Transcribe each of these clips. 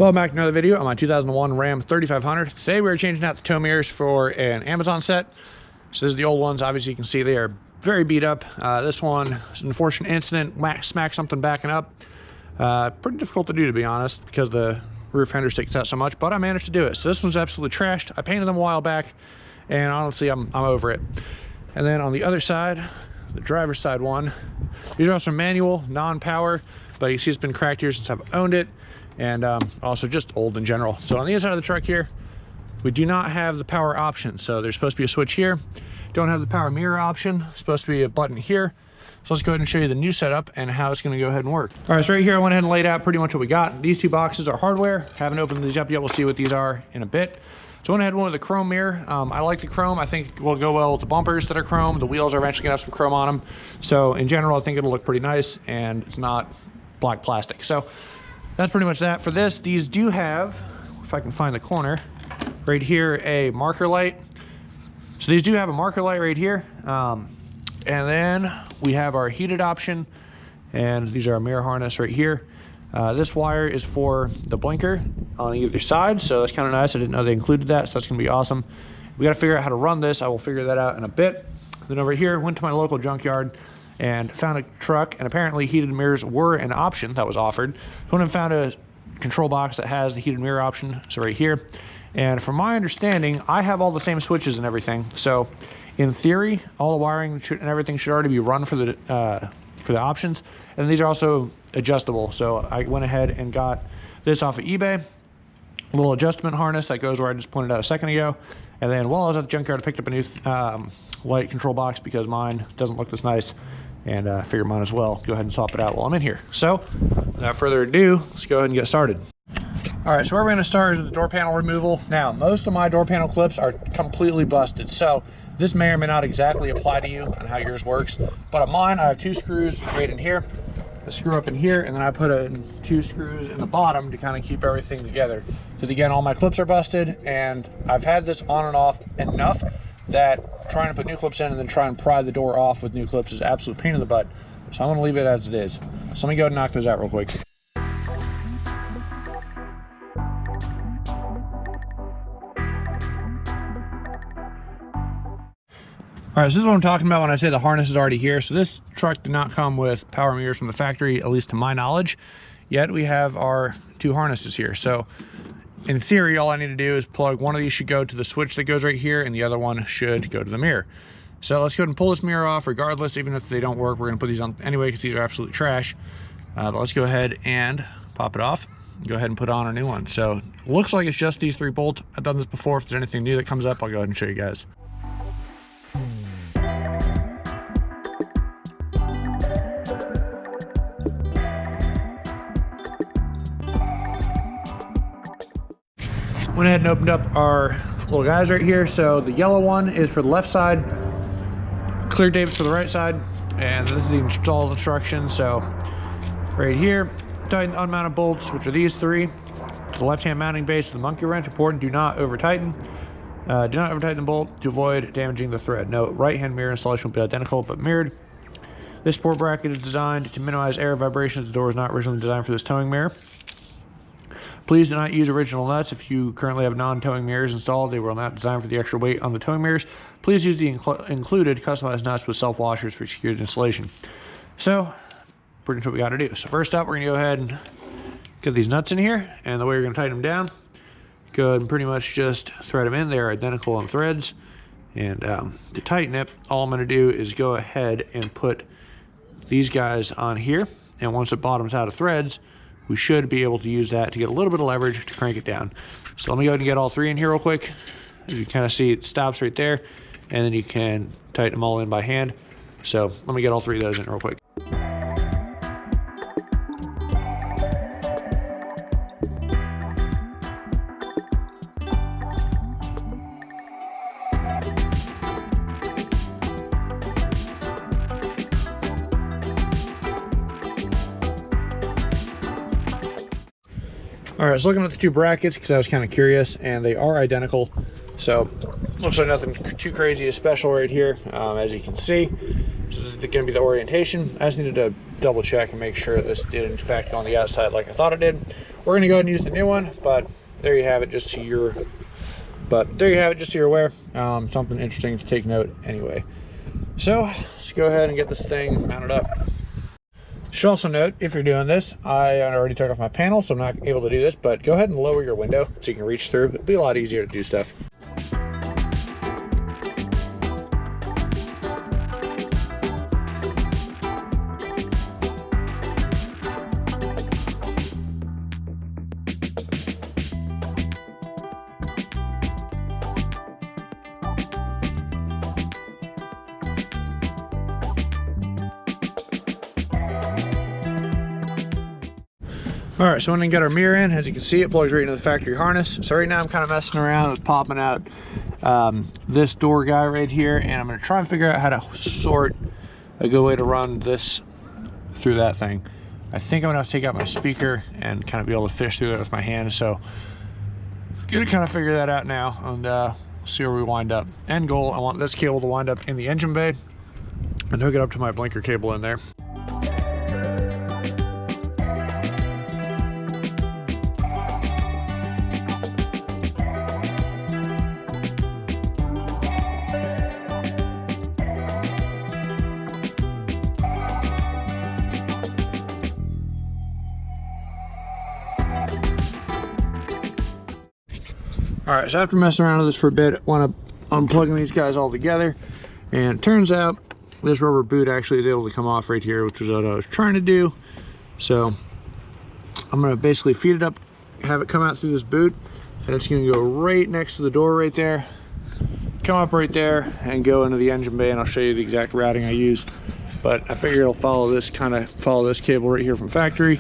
Welcome back to another video on my 2001 Ram 3500. Today we're changing out the tow mirrors for an Amazon set. So this is the old ones. Obviously you can see they are very beat up. This one is an unfortunate incident, smacked something backing up. Pretty difficult to do, to be honest, because the rear fender sticks out so much, but I managed to do it. So this one's absolutely trashed. I painted them a while back, and honestly I'm over it. And then on the other side, the driver's side one, these are also manual, non-power, but you see it's been cracked here since I've owned it, and also just old in general. So on the inside of the truck here, we do not have the power option. So there's supposed to be a switch here. Don't have the power mirror option. It's supposed to be a button here. So let's go ahead and show you the new setup and how it's going to go ahead and work. All right, so right here I went ahead and laid out pretty much what we got. These two boxes are hardware. Haven't opened these up yet. We'll see what these are in a bit. So I went ahead and went with the chrome mirror. I like the chrome. I think it will go well with the bumpers that are chrome. The wheels are eventually going to have some chrome on them. So in general, I think it'll look pretty nice, and it's not black plastic. So that's pretty much that for this. These do have, if I can find the corner, right here, a marker light. So these do have a marker light right here. And then we have our heated option, and these are our mirror harness right here. This wire is for the blinker on either side, so that's kind of nice. I didn't know they included that, so that's going to be awesome. We got to figure out how to run this. I will figure that out in a bit. Then over here, went to my local junkyard and found a truck, and apparently heated mirrors were an option that was offered. So went and found a control box that has the heated mirror option, so right here. And from my understanding, I have all the same switches and everything. So in theory, all the wiring and everything should already be run for the options. And these are also adjustable. So I went ahead and got this off of eBay. A little adjustment harness that goes where I just pointed out a second ago. And then while I was at the junkyard, I picked up a new light control box because mine doesn't look this nice. And I figured mine as well. Go ahead and swap it out while I'm in here. So without further ado, let's go ahead and get started. All right, so where we're going to start is with the door panel removal. Now, most of my door panel clips are completely busted, so this may or may not exactly apply to you on how yours works. But on mine, I have two screws right in here, a screw up in here, and then I put in two screws in the bottom to kind of keep everything together. Because again, all my clips are busted, and I've had this on and off enough that trying to put new clips in and then try and pry the door off with new clips is an absolute pain in the butt. So I'm going to leave it as it is. So let me go ahead and knock those out real quick. All right, so this is what I'm talking about when I say the harness is already here. So this truck did not come with power mirrors from the factory, at least to my knowledge. Yet we have our two harnesses here. So in theory, all I need to do is plug one of these should go to the switch that goes right here, and the other one should go to the mirror. So let's go ahead and pull this mirror off regardless. Even if they don't work, we're gonna put these on anyway because these are absolute trash. But let's go ahead and pop it off. Go ahead and put on a new one. So it looks like it's just these three bolts. I've done this before. If there's anything new that comes up, I'll go ahead and show you guys. Went ahead and opened up our little guys right here. So the yellow one is for the left side, clear Davis for the right side, and this is the install instructions. So right here, tighten unmounted bolts, which are these three. To the left-hand mounting base with the monkey wrench. Important, do not over tighten. Do not over tighten the bolt to avoid damaging the thread. Note, right-hand mirror installation will be identical but mirrored. This support bracket is designed to minimize air vibrations. The door was not originally designed for this towing mirror. Please do not use original nuts. If you currently have non-towing mirrors installed, they were not designed for the extra weight on the towing mirrors. Please use the included customized nuts with self-washers for secured installation. So, pretty much what we got to do. So first up, we're going to go ahead and get these nuts in here. And the way we're going to tighten them down, go ahead and pretty much just thread them in. They're identical on threads. And to tighten it, all I'm going to do is go ahead and put these guys on here. And once it bottoms out of threads, we should be able to use that to get a little bit of leverage to crank it down. So let me go ahead and get all three in here real quick. As you kind of see, it stops right there, and then you can tighten them all in by hand. So let me get all three of those in real quick. All right, I was looking at the two brackets because I was kind of curious, and they are identical. So looks like nothing too crazy is special right here. As you can see, this is going to be the orientation. I just needed to double check and make sure this did in fact go on the outside like I thought it did. we're gonna go ahead and use the new one, but there you have it, just so you're aware. Something interesting to take note anyway. So let's go ahead and get this thing mounted up. Should also note, if you're doing this, I already took off my panel, so I'm not able to do this, but go ahead and lower your window so you can reach through. It'll be a lot easier to do stuff. All right, so when we get our mirror in, as you can see, it plugs right into the factory harness. So right now I'm kind of messing around with popping out this door guy right here, and I'm gonna try and figure out how to sort a good way to run this through that thing. I think I'm gonna have to take out my speaker and kind of be able to fish through it with my hand. So gonna kind of figure that out now, and see where we wind up. End goal, I want this cable to wind up in the engine bay and hook it up to my blinker cable in there. All right, so after messing around with this for a bit, I want to unplugging these guys all together, and it turns out this rubber boot actually is able to come off right here, which is what I was trying to do. So I'm going to basically feed it up, have it come out through this boot, and it's going to go right next to the door right there, come up right there, and go into the engine bay, and I'll show you the exact routing I use. But I figure it'll follow this cable right here from factory.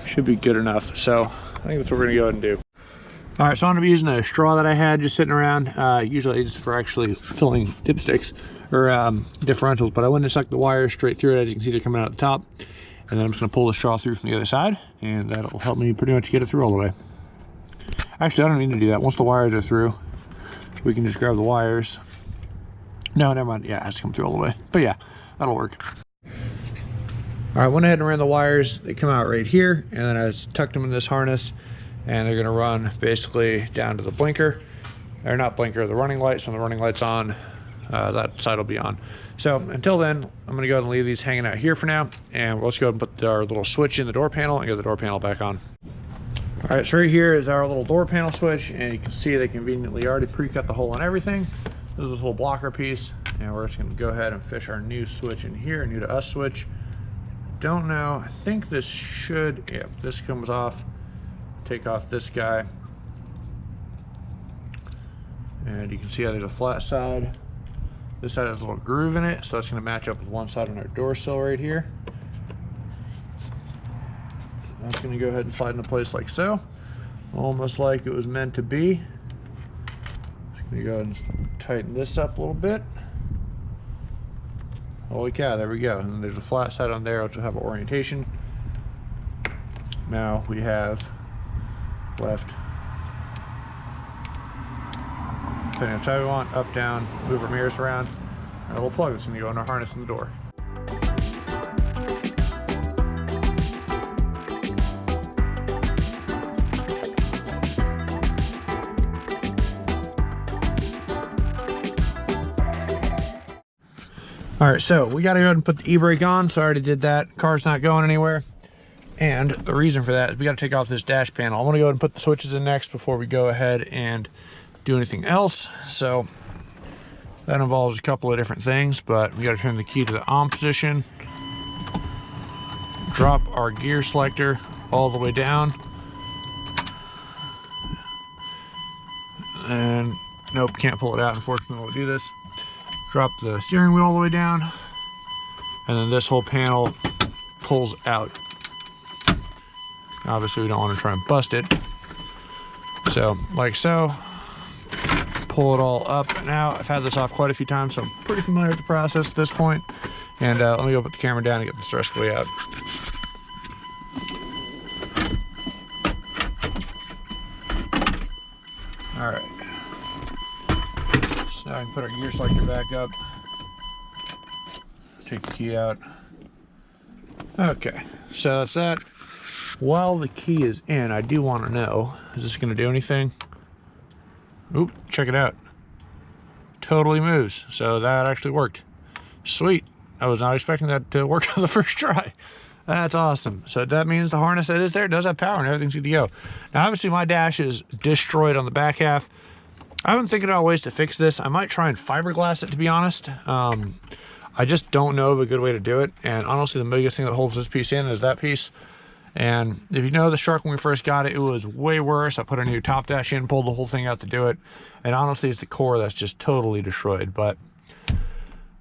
Should be good enough. So I think that's what we're going to go ahead and do. All right, so I'm gonna be using a straw that I had just sitting around. Usually just for actually filling dipsticks or differentials, but I went and stuck the wires straight through it. As you can see, they're coming out the top. And then I'm just gonna pull the straw through from the other side, and that'll help me pretty much get it through all the way. Actually, I don't need to do that. Once the wires are through, we can just grab the wires. No, never mind. Yeah, it has to come through all the way. But yeah, that'll work. All right, went ahead and ran the wires. They come out right here, and then I just tucked them in this harness. And they're gonna run basically down to the blinker, or not blinker, the running lights. When the running light's on, that side will be on. So until then, I'm gonna go ahead and leave these hanging out here for now, and let's go ahead and put our little switch in the door panel and get the door panel back on. All right, so right here is our little door panel switch, and you can see they conveniently already pre-cut the hole and everything. This is this little blocker piece, and we're just gonna go ahead and fish our new switch in here, new to us switch. Don't know, I think this should, yeah, if this comes off, take off this guy, and you can see how there's a flat side. This side has a little groove in it, so that's going to match up with one side on our door sill right here. That's going to go ahead and slide into place like so, almost like it was meant to be. Just going to go ahead and tighten this up a little bit. Holy cow, there we go. And then there's a flat side on there, which will have an orientation. Now we have left, depending on how we want, up, down, move our mirrors around, and we'll plug this and go in our harness in the door. All right, so we got to go ahead and put the e-brake on. So I already did that. Car's not going anywhere. And the reason for that is we got to take off this dash panel. I want to go ahead and put the switches in next before we go ahead and do anything else. So that involves a couple of different things, but we got to turn the key to the on position, drop our gear selector all the way down, and nope, can't pull it out, unfortunately. We'll do this. Drop the steering wheel all the way down, and then this whole panel pulls out. Obviously we don't want to try and bust it, so like so, pull it all up and out. I've had this off quite a few times, so I'm pretty familiar with the process at this point. And let me go put the camera down and get this rest of the way out. All right, so I can put our gear selector back up, take the key out. Okay, so that's that. while the key is in, I do want to know, is this going to do anything? Oop, check it out. Totally moves. So that actually worked. Sweet. I was not expecting that to work on the first try. That's awesome. So that means the harness that is there does have power and everything's good to go. Now obviously my dash is destroyed on the back half. I've been thinking about ways to fix this. I might try and fiberglass it, to be honest. I just don't know of a good way to do it. And honestly, the biggest thing that holds this piece in is that piece. And if you know the Shark, when we first got it, it was way worse. I put a new top dash in, pulled the whole thing out to do it. And honestly, it's the core that's just totally destroyed. But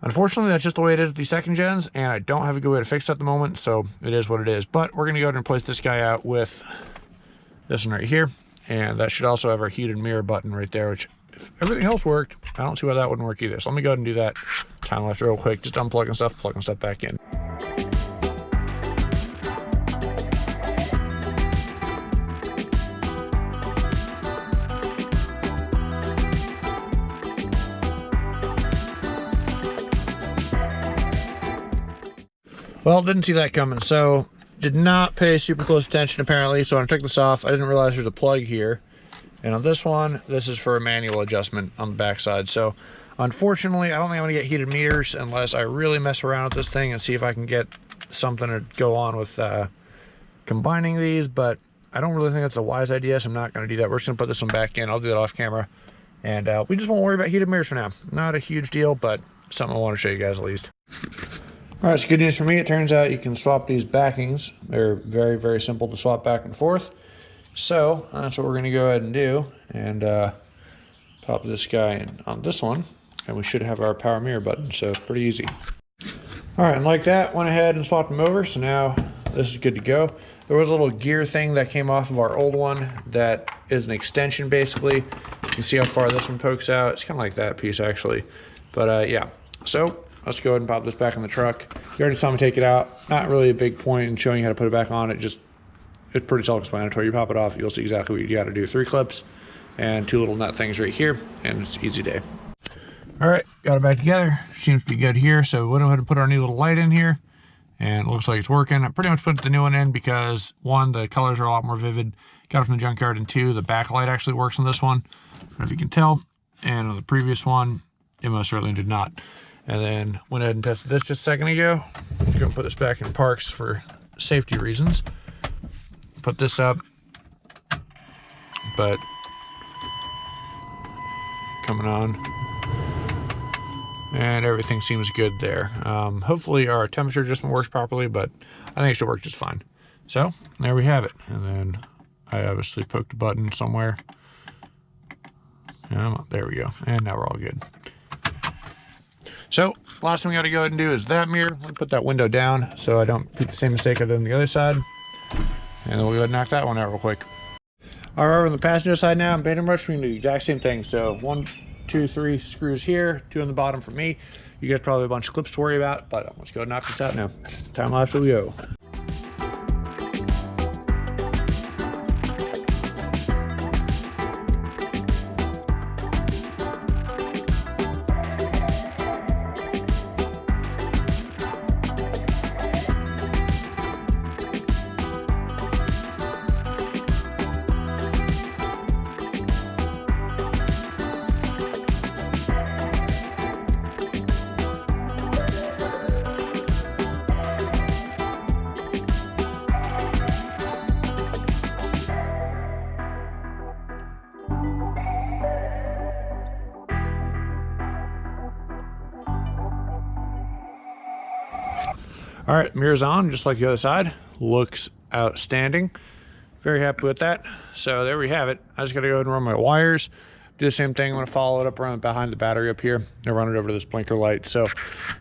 unfortunately, that's just the way it is with the second gens, and I don't have a good way to fix it at the moment, so it is what it is. But we're gonna go ahead and replace this guy out with this one right here. And that should also have our heated mirror button right there, which if everything else worked, I don't see why that wouldn't work either. So let me go ahead and do that time lapse real quick, just unplugging stuff, plugging stuff back in. Well, didn't see that coming, so did not pay super close attention apparently. So when I took this off, I didn't realize there's a plug here. And on this one, this is for a manual adjustment on the backside. So unfortunately, I don't think I'm gonna get heated meters unless I really mess around with this thing and see if I can get something to go on with combining these, but I don't really think that's a wise idea, so I'm not gonna do that. We're just gonna put this one back in. I'll do that off camera. And we just won't worry about heated mirrors for now. Not a huge deal, but something I wanna show you guys at least. All right, so good news for me. It turns out you can swap these backings. They're very, very simple to swap back and forth. So that's what we're gonna go ahead and do, and pop this guy in on this one, and we should have our power mirror button, so pretty easy. All right, and like that, went ahead and swapped them over, so now this is good to go. There was a little gear thing that came off of our old one that is an extension, basically. You can see how far this one pokes out. It's kind of like that piece, actually. But yeah, so let's go ahead and pop this back in the truck. You already saw me take it out. Not really a big point in showing you how to put it back on. It's pretty self-explanatory. You pop it off, you'll see exactly what you got to do. 3 clips and 2 little nut things right here, and it's an easy day. All right, got it back together. Seems to be good here. So we went ahead and put our new little light in here, and it looks like it's working. I pretty much put the new one in because 1, the colors are a lot more vivid. Got it from the junkyard, and 2, the backlight actually works on this one. I don't know if you can tell. And on the previous one, it most certainly did not. And then went ahead and tested this just a second ago. I'm gonna put this back in parks for safety reasons. Put this up, but coming on, and everything seems good there. Hopefully our temperature adjustment works properly, but I think it should work just fine. So there we have it. And then I obviously poked a button somewhere. There we go. And now we're all good. So last thing we got to go ahead and do is that mirror. Let me put that window down so I don't make the same mistake I did on the other side. And then we'll go ahead and knock that one out real quick. All right, on the passenger side now, I'm pretty much doing the exact same thing. So 1, 2, 3 screws here, 2 on the bottom for me. You guys probably have a bunch of clips to worry about, but let's go knock this out now. Time lapse we go. All right, mirror's on, just like the other side. Looks outstanding. Very happy with that. So there we have it. I just gotta go ahead and run my wires. Do the same thing. I'm gonna follow it up around behind the battery up here and run it over to this blinker light. So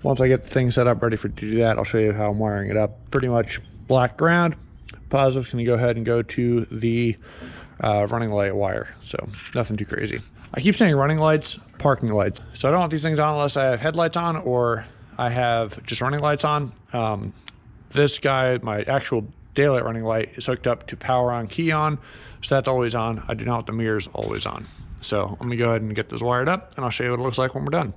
once I get the thing set up ready to do that, I'll show you how I'm wiring it up. Pretty much black ground. Positive's gonna go ahead and go to the running light wire. So nothing too crazy. I keep saying running lights, parking lights. So I don't want these things on unless I have headlights on or I have just running lights on. This guy, my actual daylight running light, is hooked up to power on, key on, so that's always on. I do not want the mirrors always on. So let me go ahead and get this wired up, and I'll show you what it looks like when we're done.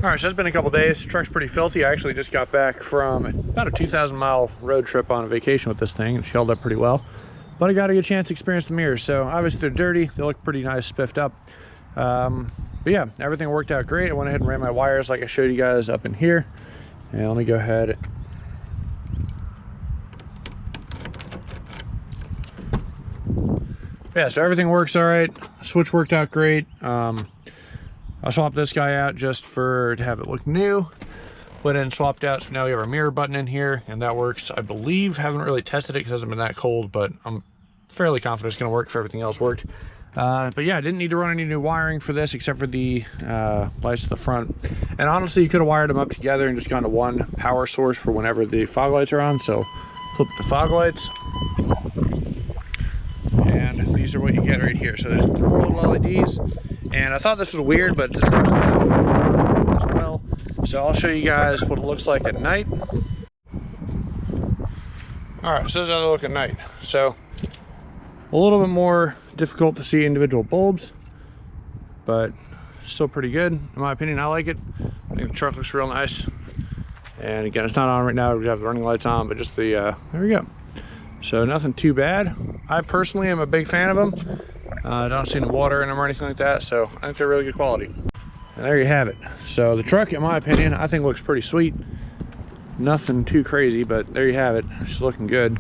All right, so it's been a couple days. The truck's pretty filthy. I actually just got back from about a 2,000-mile road trip on a vacation with this thing. It's held up pretty well, but I got a good chance to experience the mirrors. So obviously they're dirty. They look pretty nice, spiffed up. But yeah, everything worked out great. I went ahead and ran my wires like I showed you guys up in here. And let me go ahead. Yeah, so everything works all right. Switch worked out great. I swapped this guy out just to have it look new. Went in and swapped out, so now we have our mirror button in here, and that works, I believe. Haven't really tested it because it hasn't been that cold, but I'm fairly confident it's going to work if everything else worked. But yeah, I didn't need to run any new wiring for this except for the lights at the front. And honestly, you could have wired them up together and just gone to one power source for whenever the fog lights are on. So flip the fog lights. And these are what you get right here. So there's 4 little LEDs. And I thought this was weird, but it's actually as well. So I'll show you guys what it looks like at night. All right, so this is how they look at night. So a little bit more difficult to see individual bulbs, but still pretty good in my opinion. I like it. I think the truck looks real nice. And again, it's not on right now. We have the running lights on, but just the there we go. So nothing too bad. I personally am a big fan of them. I don't see any water in them or anything like that, so I think they're really good quality. And there you have it. So the truck, in my opinion, I think looks pretty sweet. Nothing too crazy, but there you have it. It's looking good.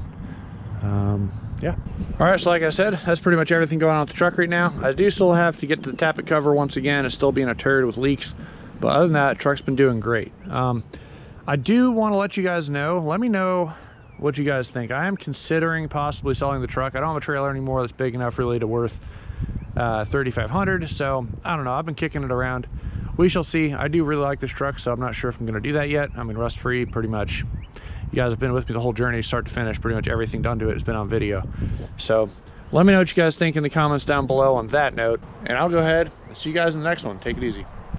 Yeah. All right, so like I said, that's pretty much everything going on with the truck right now. I do still have to get to the tappet cover once again. It's still being a turd with leaks, but other than that, the truck's been doing great. I do want to let you guys know, let me know what you guys think. I am considering possibly selling the truck. I don't have a trailer anymore that's big enough really to worth $3,500, so I don't know. I've been kicking it around. We shall see. I do really like this truck, so I'm not sure if I'm going to do that yet. I mean, rust free pretty much. You guys have been with me the whole journey, start to finish. Pretty much everything done to it has been on video. So let me know what you guys think in the comments down below on that note, and I'll go ahead and see you guys in the next one. Take it easy.